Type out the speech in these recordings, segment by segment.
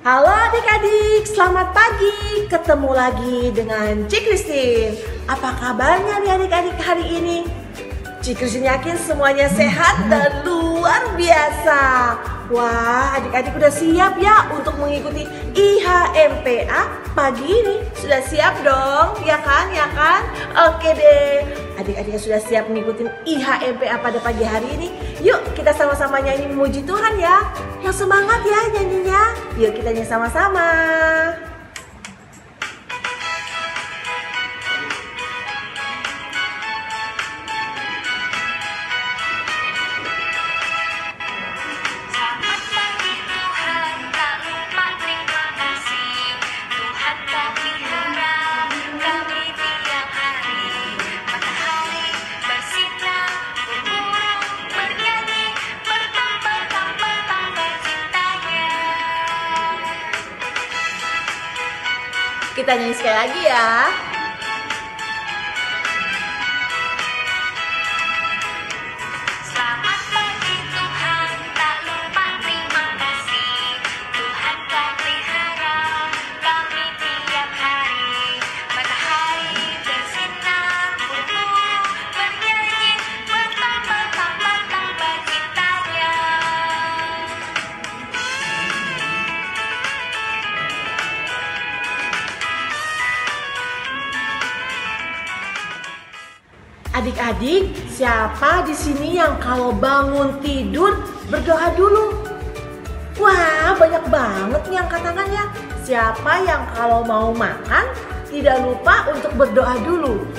Halo adik-adik, selamat pagi. Ketemu lagi dengan Cik Christine. Apa kabarnya nih adik-adik hari ini? Cik Christine yakin semuanya sehat dan luar biasa. Wah, adik-adik udah siap ya untuk mengikuti IHMPA pagi ini? Sudah siap dong, ya kan? Ya kan? Oke deh. Adik-adik yang sudah siap mengikuti IHMPA pada pagi hari ini, yuk kita sama-sama nyanyi memuji Tuhan ya. Yang semangat ya nyanyinya. Yuk kita nyanyi sama-sama. Kita nyanyi sekali lagi ya. Selamat pagi Tuhan, tak lupa terima kasih. Tuhan kau pelihara kami tiap hari. Matahari bersinar, burung bernyanyi, bertambah cintanya. Adik-adik, siapa di sini yang kalau bangun tidur berdoa dulu? Wah, banyak banget nih angkat tangannya. Siapa yang kalau mau makan tidak lupa untuk berdoa dulu?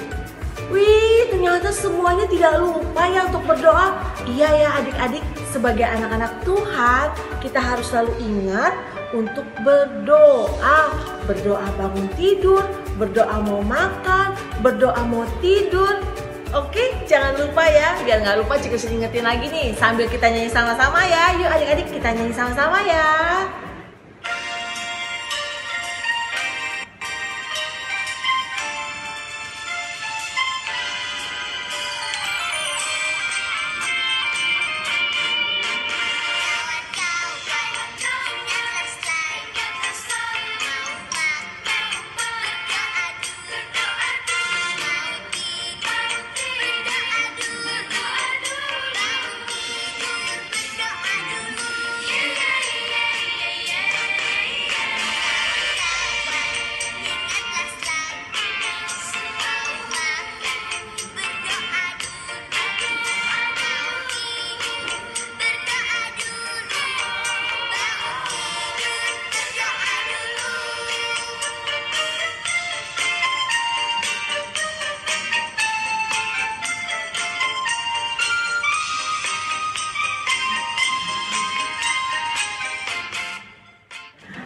Wih, ternyata semuanya tidak lupa ya untuk berdoa. Iya ya adik-adik, sebagai anak-anak Tuhan, kita harus selalu ingat untuk berdoa. Berdoa bangun tidur, berdoa mau makan, berdoa mau tidur. Oke, jangan lupa ya, biar nggak lupa Cik Christine ingetin lagi nih, sambil kita nyanyi sama-sama ya. Yuk adik-adik kita nyanyi sama-sama ya.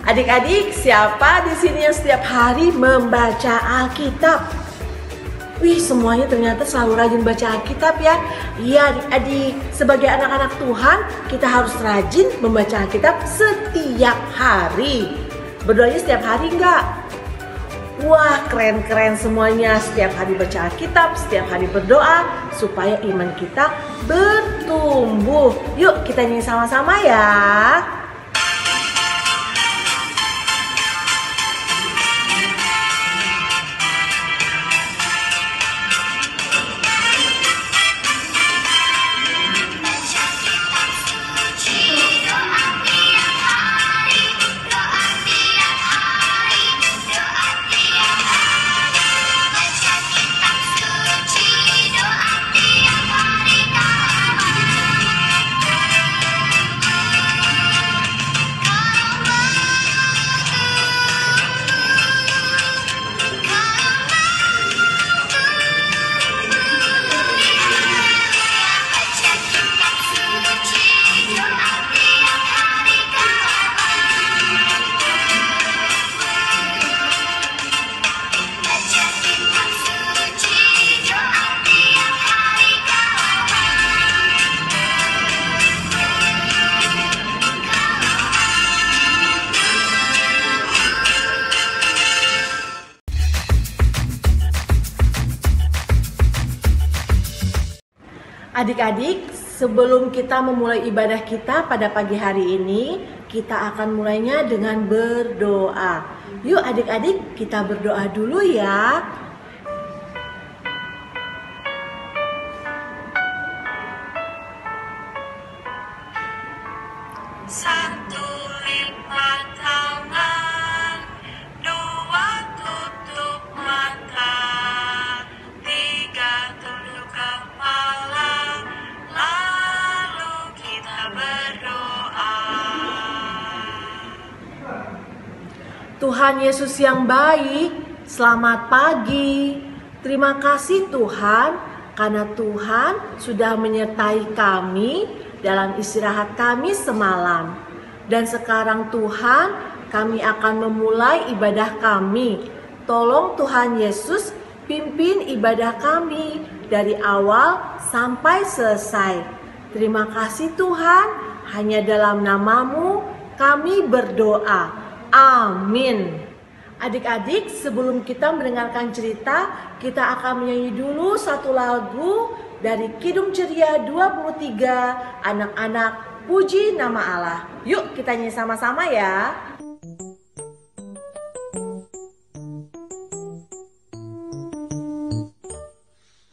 Adik-adik, siapa di sini yang setiap hari membaca Alkitab? Wih, semuanya ternyata selalu rajin baca Alkitab ya. Iya adik-adik, sebagai anak-anak Tuhan, kita harus rajin membaca Alkitab setiap hari. Berdoanya setiap hari enggak? Wah, keren-keren semuanya. Setiap hari baca Alkitab, setiap hari berdoa, supaya iman kita bertumbuh. Yuk kita nyanyi sama-sama ya. Adik-adik, sebelum kita memulai ibadah kita pada pagi hari ini, kita akan mulainya dengan berdoa. Yuk adik-adik, kita berdoa dulu ya. Satu lipat tangan, dua tutup mata, tiga tunduk kepala, lalu kita berdoa. Tuhan Yesus yang baik, selamat pagi. Terima kasih Tuhan, karena Tuhan sudah menyertai kami dalam istirahat kami semalam. Dan sekarang Tuhan, kami akan memulai ibadah kami. Tolong Tuhan Yesus pimpin ibadah kami dari awal sampai selesai. Terima kasih Tuhan, hanya dalam nama-Mu kami berdoa. Amin. Adik-adik, sebelum kita mendengarkan cerita, kita akan menyanyi dulu satu lagu dari Kidung Ceria 23, Anak-anak Puji Nama Allah. Yuk kita nyanyi sama-sama ya.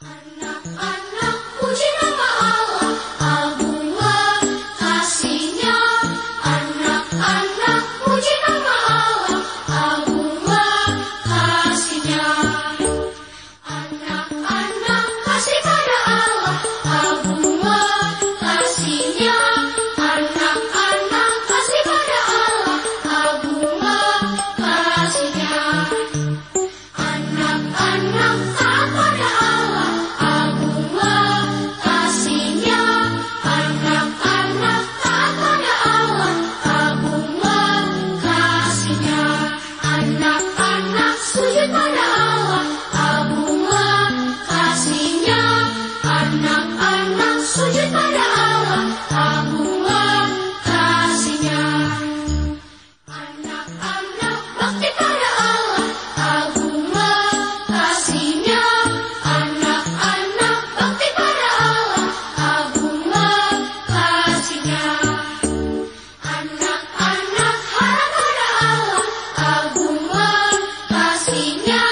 Anak-anak puji nama Allah, agunglah kasih-Nya. Anak-anak puji nama Allah, agunglah kasih-Nya. Anak-anak kasih pada Allah, agunglah kasih-Nya. Anak-anak kasih pada Allah, agunglah kasih-Nya. Anak-anak taat pada Allah, agunglah kasih-Nya. Anak-anak taat pada Allah, agunglah kasih-Nya. Anak-anak sujud pada Allah, agunglah kasih-Nya. Anak-anak sujud pada Allah, agunglah kasih-Nya. Anak-anak bakti pada Allah, agunglah kasih-Nya. Anak-anak bakti pada Allah, agunglah kasih-Nya. Anak-anak harap pada Allah, agunglah kasih-Nya.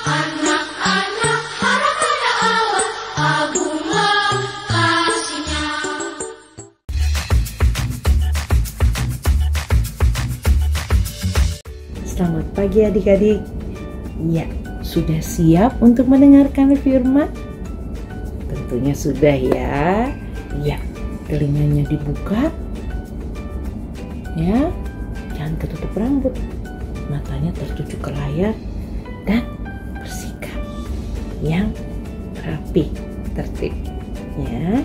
Anak-anak harap pada Allah, agunglah kasih-Nya. Selamat pagi adik-adik. Ya, sudah siap untuk mendengarkan firman? Tentunya sudah ya. Ya, telinganya dibuka. Ya, jangan ketutup rambut. Matanya tertuju ke layar dan bersikap yang rapi, tertib. Ya,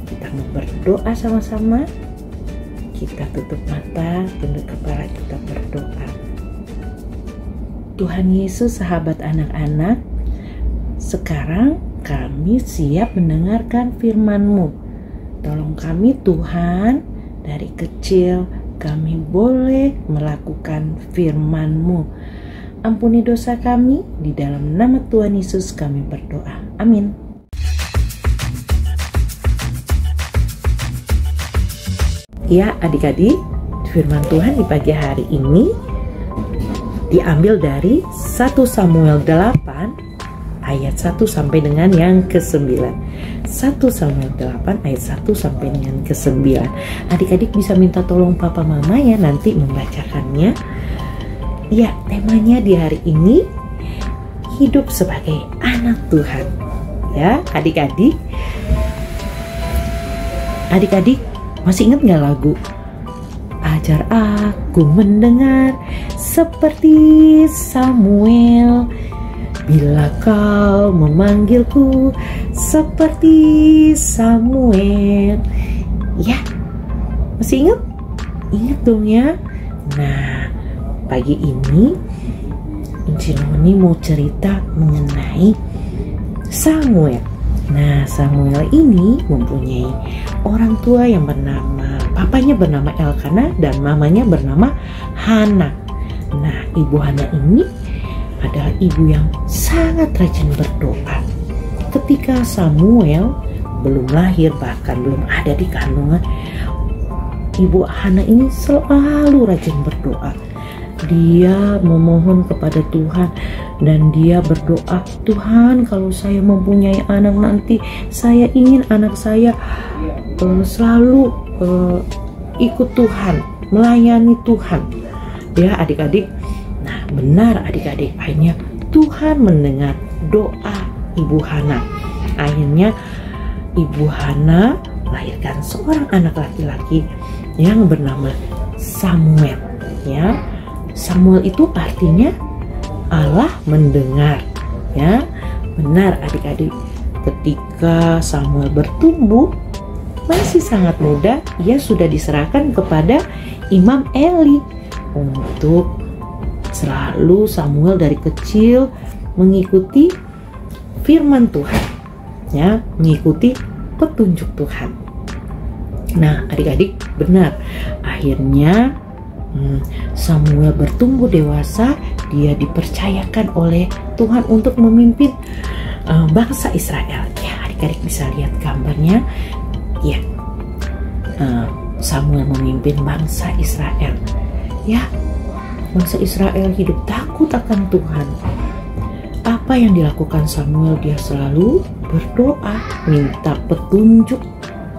kita mau berdoa sama-sama. Kita tutup mata, tunduk kepala, kita berdoa. Tuhan Yesus, sahabat anak-anak, sekarang kami siap mendengarkan firman-Mu. Tolong kami Tuhan, dari kecil kami boleh melakukan firman-Mu. Ampuni dosa kami, di dalam nama Tuhan Yesus kami berdoa. Amin. Ya adik-adik, firman Tuhan di pagi hari ini diambil dari 1 Samuel 8 ayat 1 sampai dengan yang ke-9. 1 Samuel 8 ayat 1 sampai dengan ke-9. Adik-adik bisa minta tolong papa mama ya nanti membacakannya. Ya, temanya di hari ini hidup sebagai anak Tuhan. Ya, adik-adik. Adik-adik masih ingat gak lagu? Ajar aku mendengar seperti Samuel, bila kau memanggilku seperti Samuel. Ya, masih ingat? Ingat dong ya. Nah, pagi ini Inci Noni mau cerita mengenai Samuel. Nah, Samuel ini mempunyai orang tua yang bernama, papanya bernama Elkana dan mamanya bernama Hana. Nah, ibu Hana ini adalah ibu yang sangat rajin berdoa. Ketika Samuel belum lahir, bahkan belum ada di kandungan, Ibu Hana ini selalu rajin berdoa. Dia memohon kepada Tuhan dan dia berdoa, Tuhan, kalau saya mempunyai anak nanti, saya ingin anak saya selalu ikut Tuhan, melayani Tuhan. Ya adik-adik, nah benar adik-adik, akhirnya Tuhan mendengar doa Ibu Hana. Akhirnya Ibu Hana melahirkan seorang anak laki-laki yang bernama Samuel. Ya, Samuel itu artinya Allah mendengar. Ya, benar adik-adik. Ketika Samuel bertumbuh, masih sangat muda, ia sudah diserahkan kepada Imam Eli untuk selalu Samuel dari kecil mengikuti firman Tuhan, ya, mengikuti petunjuk Tuhan. Nah, adik-adik, benar. Akhirnya Samuel bertumbuh dewasa, dia dipercayakan oleh Tuhan untuk memimpin bangsa Israel. Ya, adik-adik bisa lihat gambarnya. Ya, Samuel memimpin bangsa Israel. Ya, bangsa Israel hidup takut akan Tuhan. Apa yang dilakukan Samuel? Dia selalu berdoa, minta petunjuk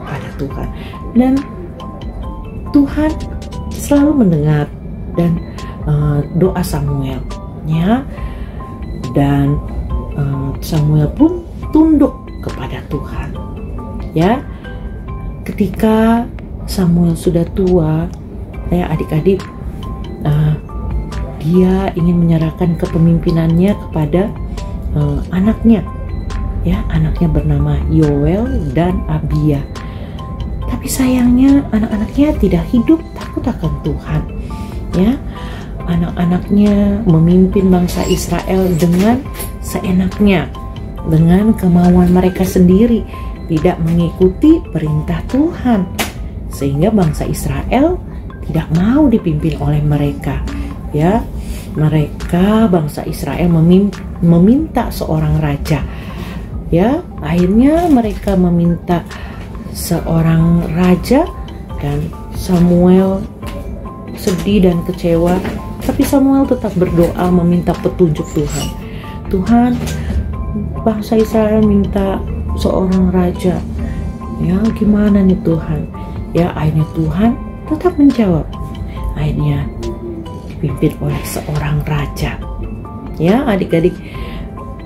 pada Tuhan, dan Tuhan selalu mendengar dan doa Samuel, ya. Dan Samuel pun tunduk kepada Tuhan, ya. Ketika Samuel sudah tua, ya adik-adik, dia ingin menyerahkan kepemimpinannya kepada anaknya, ya, anaknya bernama Yoel dan Abia. Tapi sayangnya anak-anaknya tidak hidup takut akan Tuhan, ya. Anak-anaknya memimpin bangsa Israel dengan seenaknya, dengan kemauan mereka sendiri, tidak mengikuti perintah Tuhan, sehingga bangsa Israel tidak mau dipimpin oleh mereka. Ya, mereka bangsa Israel meminta seorang raja. Ya, akhirnya mereka meminta seorang raja dan Samuel sedih dan kecewa. Tapi Samuel tetap berdoa meminta petunjuk Tuhan. Tuhan, bangsa Israel minta seorang raja. Ya, gimana nih Tuhan? Ya, akhirnya Tuhan tetap menjawab. Akhirnya dipimpin oleh seorang raja. Ya, adik-adik,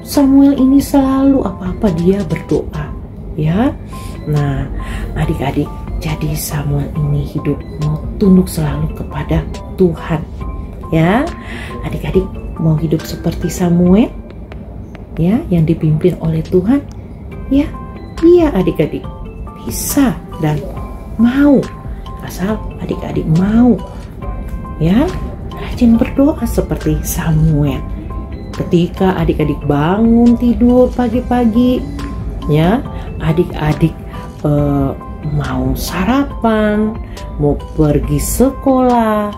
Samuel ini selalu apa-apa dia berdoa. Ya, nah adik-adik, jadi Samuel ini hidup mau tunduk selalu kepada Tuhan. Ya, adik-adik mau hidup seperti Samuel, ya, yang dipimpin oleh Tuhan. Ya, iya adik-adik, bisa dan mau, asal adik-adik mau, ya, rajin berdoa seperti Samuel. Ketika adik-adik bangun tidur pagi-pagi, ya, adik-adik mau sarapan, mau pergi sekolah,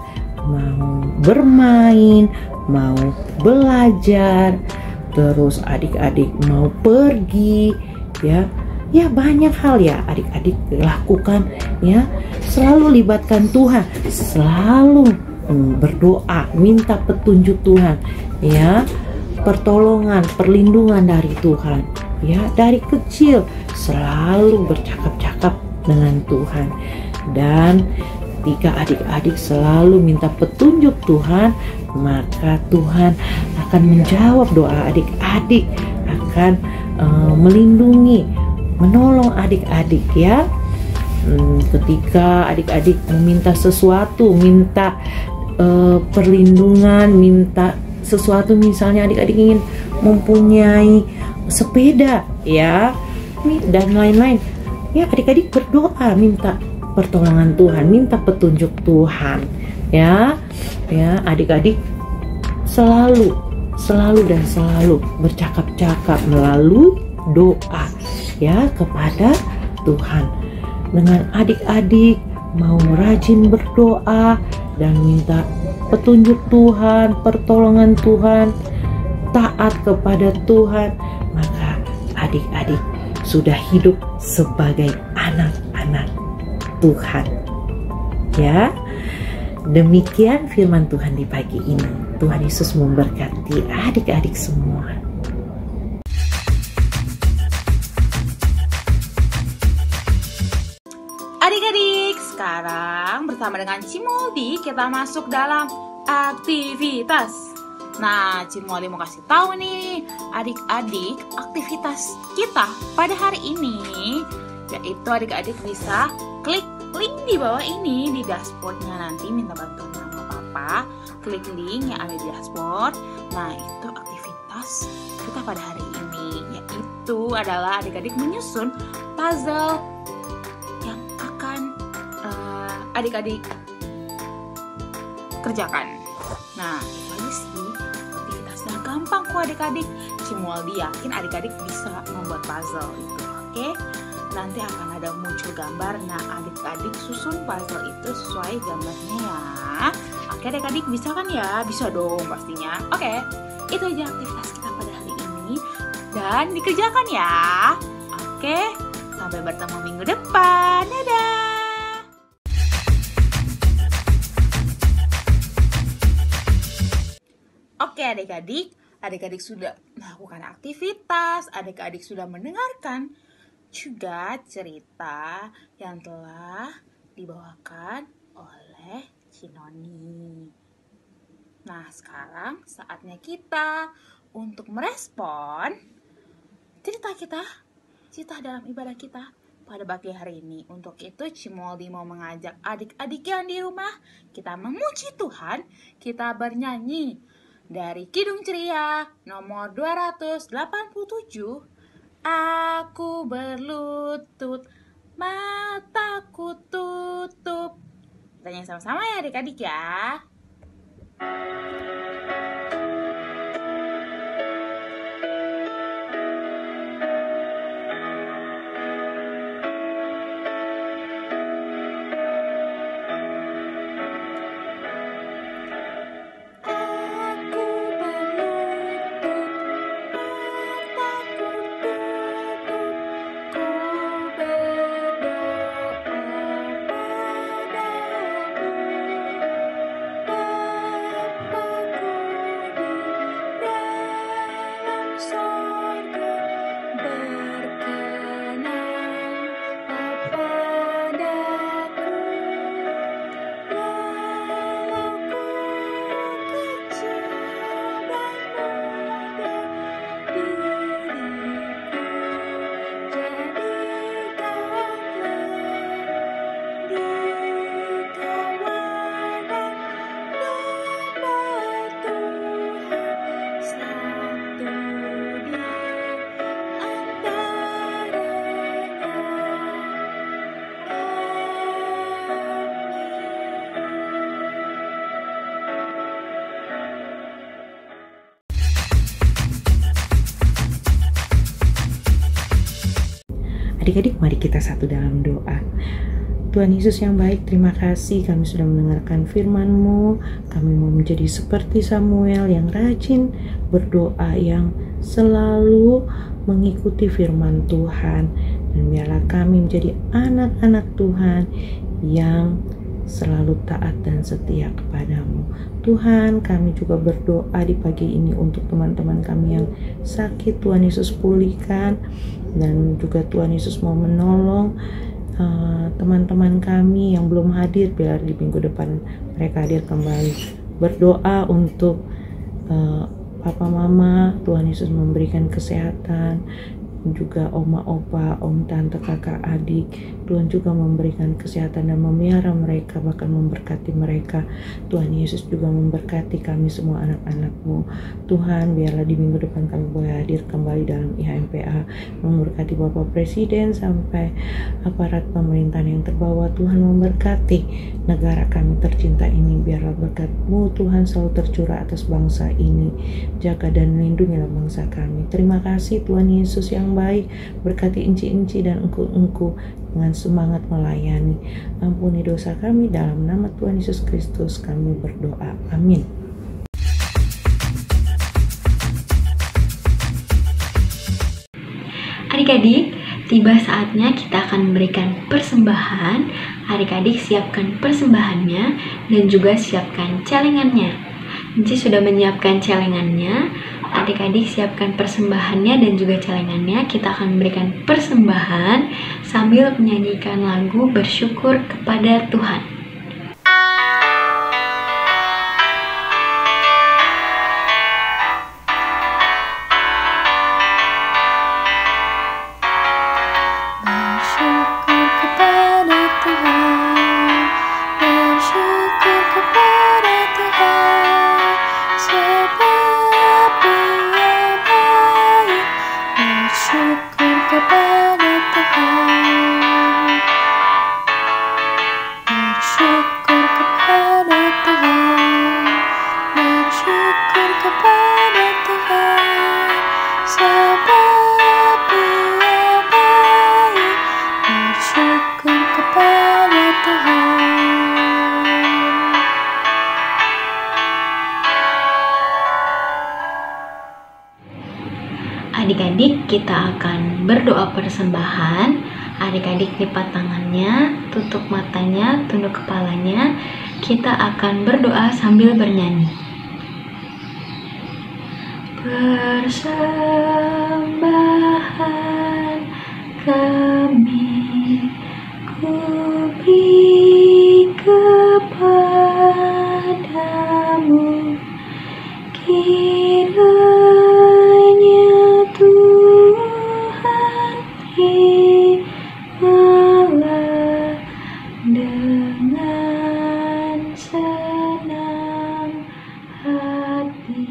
mau bermain, mau belajar, terus adik-adik mau pergi, ya, ya banyak hal ya adik-adik lakukan, ya, selalu libatkan Tuhan, selalu berdoa, minta petunjuk Tuhan, ya, pertolongan, perlindungan dari Tuhan, ya, dari kecil selalu bercakap-cakap dengan Tuhan. Dan ketika adik-adik selalu minta petunjuk Tuhan, maka Tuhan akan menjawab doa adik-adik, akan melindungi, menolong adik-adik, ya. Ketika adik-adik meminta sesuatu, minta perlindungan, minta sesuatu, misalnya adik-adik ingin mempunyai sepeda, ya, dan lain-lain, ya, adik-adik berdoa minta pertolongan Tuhan, minta petunjuk Tuhan, ya, ya, adik-adik selalu dan selalu bercakap-cakap melalui doa, ya, kepada Tuhan. Dengan adik-adik mau rajin berdoa dan minta petunjuk Tuhan, pertolongan Tuhan, taat kepada Tuhan, maka adik-adik sudah hidup sebagai anak-anak Tuhan. Ya, demikian firman Tuhan di pagi ini. Tuhan Yesus memberkati adik-adik semua. Adik-adik, sekarang bersama dengan Cimoldi kita masuk dalam aktivitas. Nah, Cimoldi mau kasih tahu nih adik-adik aktivitas kita pada hari ini, yaitu adik-adik bisa klik link di bawah ini di dashboardnya. Nanti minta bantuan sama papa, klik link yang ada di dashboard. Nah, itu aktivitas kita pada hari ini, yaitu adalah adik-adik menyusun puzzle yang akan adik-adik kerjakan. Nah, itu aja sih aktivitasnya, gampang kok adik-adik. Cimoldi yakin adik-adik bisa membuat puzzle itu. Oke, nanti akan ada muncul gambar. Nah, adik-adik susun puzzle itu sesuai gambarnya ya. Oke adik-adik, bisa kan ya? Bisa dong pastinya. Oke, itu aja aktivitas kita pada hari ini, dan dikerjakan ya. Oke, sampai bertemu minggu depan. Dadah. Oke adik-adik sudah melakukan aktivitas, adik-adik sudah mendengarkan juga cerita yang telah dibawakan oleh Cinoni. Nah, sekarang saatnya kita untuk merespon cerita dalam ibadah kita pada pagi hari ini. Untuk itu Cimoldi mau mengajak adik-adik yang di rumah kita memuji Tuhan, kita bernyanyi dari Kidung Ceria nomor 287. Aku berlutut, mataku tutup. Kita nyanyi sama-sama ya adik-adik ya. Adik-adik, mari kita satu dalam doa. Tuhan Yesus yang baik, terima kasih kami sudah mendengarkan firman-Mu. Kami mau menjadi seperti Samuel yang rajin berdoa, yang selalu mengikuti firman Tuhan. Dan biarlah kami menjadi anak-anak Tuhan yang selalu taat dan setia kepadamu. Tuhan, kami juga berdoa di pagi ini untuk teman-teman kami yang sakit. Tuhan Yesus pulihkan, dan juga Tuhan Yesus mau menolong teman-teman kami yang belum hadir, biar di minggu depan mereka hadir kembali. Berdoa untuk papa mama, Tuhan Yesus memberikan kesehatan, juga oma opa, om tante, kakak adik. Tuhan juga memberikan kesehatan dan memelihara mereka, bahkan memberkati mereka. Tuhan Yesus juga memberkati kami semua anak-anak-Mu. Tuhan, biarlah di minggu depan kami boleh hadir kembali dalam IHMPA, memberkati Bapak Presiden sampai aparat pemerintahan yang terbawa. Tuhan memberkati negara kami tercinta ini. Biarlah berkat-Mu Tuhan selalu tercurah atas bangsa ini. Jaga dan lindungilah bangsa kami. Terima kasih Tuhan Yesus yang baik. Berkati enci-enci dan engku-engku dengan semangat melayani. Ampuni dosa kami, dalam nama Tuhan Yesus Kristus kami berdoa. Amin. Adik-adik, tiba saatnya kita akan memberikan persembahan Adik-adik siapkan persembahannya dan juga siapkan celengannya. Enci sudah menyiapkan celengannya. Adik-adik siapkan persembahannya dan juga celengannya. Kita akan memberikan persembahan sambil menyanyikan lagu bersyukur kepada Tuhan. Adik-adik, kita akan berdoa persembahan. Adik-adik lipat tangannya, tutup matanya, tunduk kepalanya. Kita akan berdoa sambil bernyanyi. Persembahan kami ku beri kepadamu, kiranya Tuhan terimalah dengan senang hati.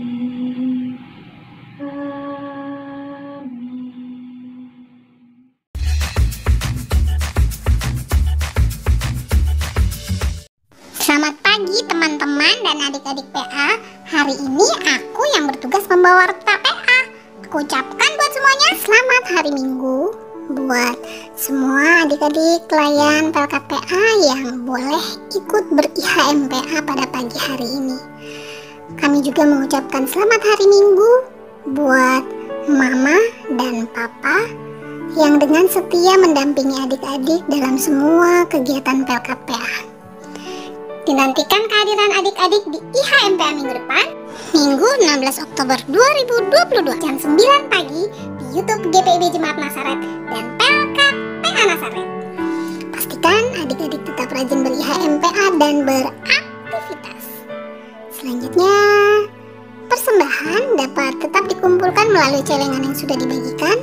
Selamat pagi teman-teman dan adik-adik PA. Hari ini aku yang bertugas membawa warta PA. Aku ucapkan buat semuanya selamat hari Minggu. Buat semua adik-adik klien PLKPA yang boleh ikut ber-IHMPA pada pagi hari ini. Kami juga mengucapkan selamat hari Minggu buat Mama dan Papa yang dengan setia mendampingi adik-adik dalam semua kegiatan PLKPA. Dinantikan kehadiran adik-adik di IHMPA minggu depan, Minggu 16 Oktober 2022 jam 9 pagi di YouTube GPIB Jemaat Nasaret dan PLKPA Nasaret. Pastikan adik-adik tetap rajin ber-IHMPA dan beraktivitas. Selanjutnya, persembahan dapat tetap dikumpulkan melalui celengan yang sudah dibagikan.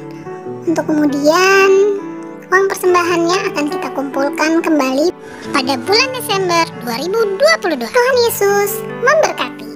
Untuk kemudian uang persembahannya akan kita kumpulkan kembali pada bulan Desember 2022. Tuhan Yesus memberkati.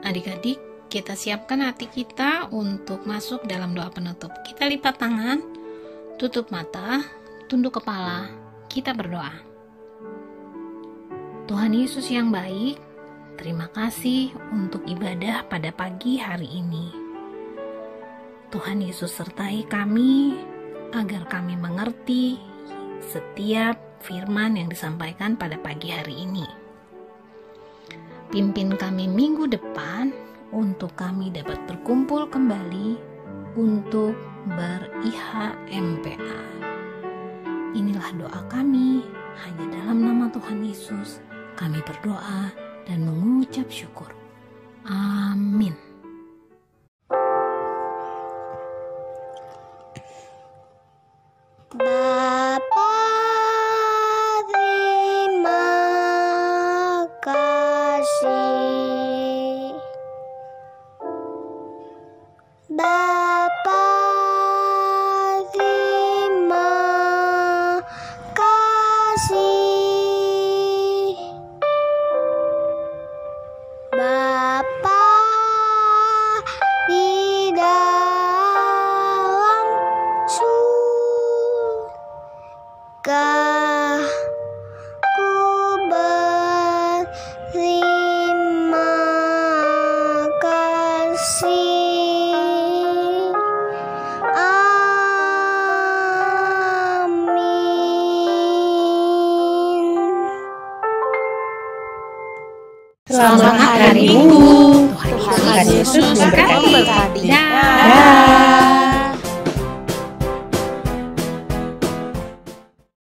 Adik-adik, kita siapkan hati kita untuk masuk dalam doa penutup. Kita lipat tangan, tutup mata, tunduk kepala, kita berdoa. Tuhan Yesus yang baik, terima kasih untuk ibadah pada pagi hari ini. Tuhan Yesus sertai kami agar kami mengerti setiap firman yang disampaikan pada pagi hari ini. Pimpin kami minggu depan untuk kami dapat berkumpul kembali untuk ber-IHMPA. Inilah doa kami, hanya dalam nama Tuhan Yesus kami berdoa dan mengucap syukur. Amin. Bapa, terima kasih. ku berterima kasih. Amin. Selamat hari Minggu. Tuhan Yesus memberkati.